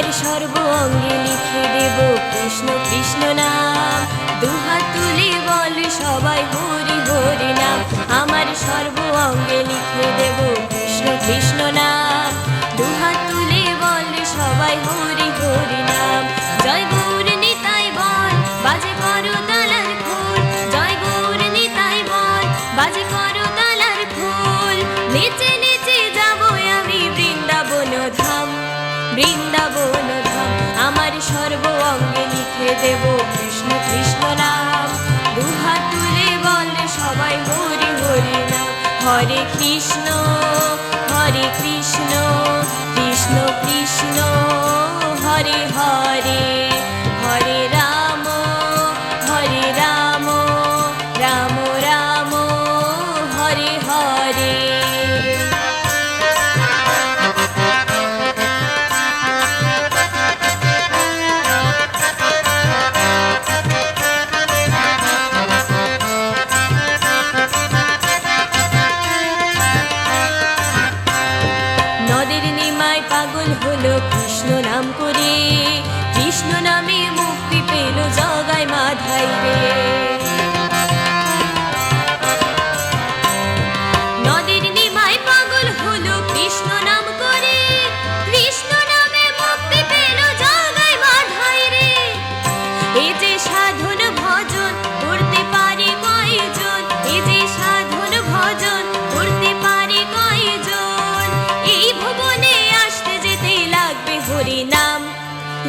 আমার সর্ব অঙ্গে লিখে দেব কৃষ্ণ কৃষ্ণ নাম। দুহাত তুলে বল সবাই হরি হরি নাম। আমার সর্ব অঙ্গে লিখে দেব কৃষ্ণ কৃষ্ণ নাম। দুহাত তুলে বল সবাই হরি হরি নাম। জয় গৌর নিতাই বল বাজে করো তালার খোল। জয় গৌর নিতাই বল বাজে করো তালার খোল। নেচে নেচে যাব আমি বৃন্দাবন ধাম, বৃন্দাবন ধাম। আমার সর্ব অঙ্গে লিখে দেব কৃষ্ণ কৃষ্ণ নাম। দুহাত তুলে বল সবাই হরি হরি নাম। হরে কৃষ্ণ হরে কৃষ্ণ কৃষ্ণ কৃষ্ণ হরে হরে। হরে রাম রাম রাম হরে হরে। নদের নিমায় পাগল হলো কৃষ্ণ নাম করে। কৃষ্ণ নামে মুক্তি পেল জগায় মাধাই রে। নদের নিমায় পাগল হলো কৃষ্ণ নাম করে। কৃষ্ণ নামে মুক্তি পেল জগায় মাধাই রে। এ যে সাধন ভজন করতে পারে কয়জন। এ যে সাধন ভজন করতে পারে কয়জন। এই ভুবনে আসতে যেতে লাগবে হরি নাম,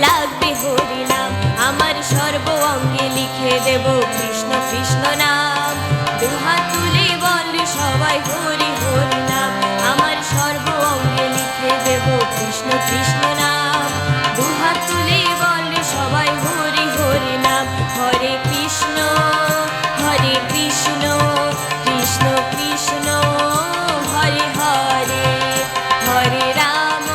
লাগবে হরি নাম। আমার সর্ব অঙ্গে লিখে দেব কৃষ্ণ কৃষ্ণ নাম। দুহাত তুলে বল সবাই হরি হরি নাম। আমার সর্ব অঙ্গে লিখে দেব কৃষ্ণ কৃষ্ণ নাম। দুহাত তুলে বল সবাই হরি হরি নাম। হরে কৃষ্ণ কৃষ্ণ কৃষ্ণ হরে হরে। হরে রাম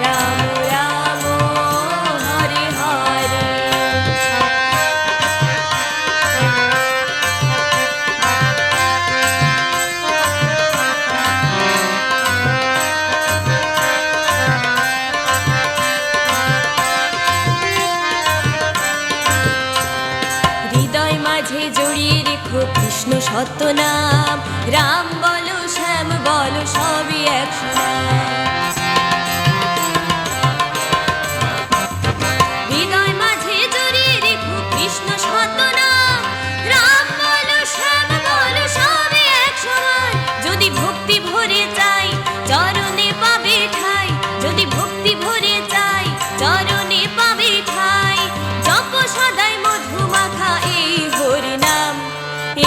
রাম রাম হরে হরে। হৃদয় মাঝে জড়িয়ে রেখো কৃষ্ণ সত্য নাম। রাম বলো শ্যাম বলো সবই এক সমান। হৃদয় মাঝে জড়িয়ে রেখো কৃষ্ণ সত্য নাম। রাম বলো শ্যাম বলো সবই এক সমান। যদি ভক্তি ভরে চাই চরণে পাবে ঠাই। যদি ভক্তি ভরে চাই চরণে পাবে ঠাই। জপ সদাই মধু মাখা এই হরি নাম,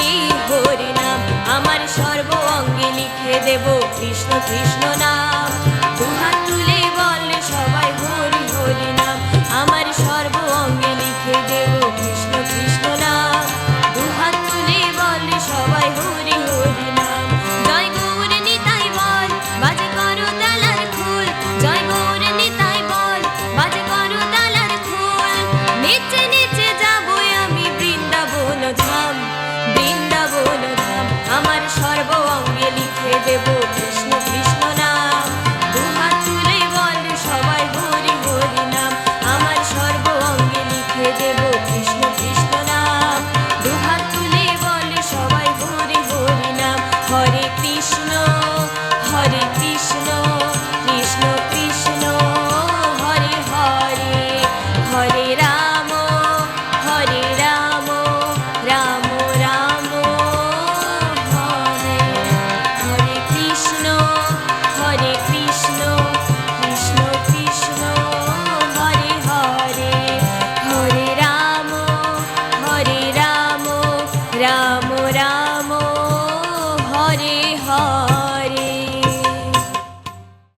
এই হরি নাম। আমার সর্ব অঙ্গে লিখে দেব কৃষ্ণ কৃষ্ণ নাম। দুহাত তুলে বল সবাই হরি হরি নাম। আমার সর্ব অঙ্গে লিখে দেব কৃষ্ণ কৃষ্ণ নাম। দুহাত তুলে বল সবাই হরি হরি নাম। জয় গৌর নিতাই বল বাজে করো তালার খোল। জয় গৌর নিতাই বল বাজে করো তালার খোল। নেচে নেচে যাব আমি বৃন্দাবন ধাম, বৃন্দাবন ধাম। আমার সর্ব অঙ্গে লিখে দেব কৃষ্ণ কৃষ্ণ নাম। দুহাত তুলে বল সবাই হরি হরি নাম। আমার সর্ব অঙ্গে লিখে দেব কৃষ্ণ কৃষ্ণ নাম। দুহাত তুলে বল সবাই হরি হরি নাম। হরে কৃষ্ণ কৃষ্ণ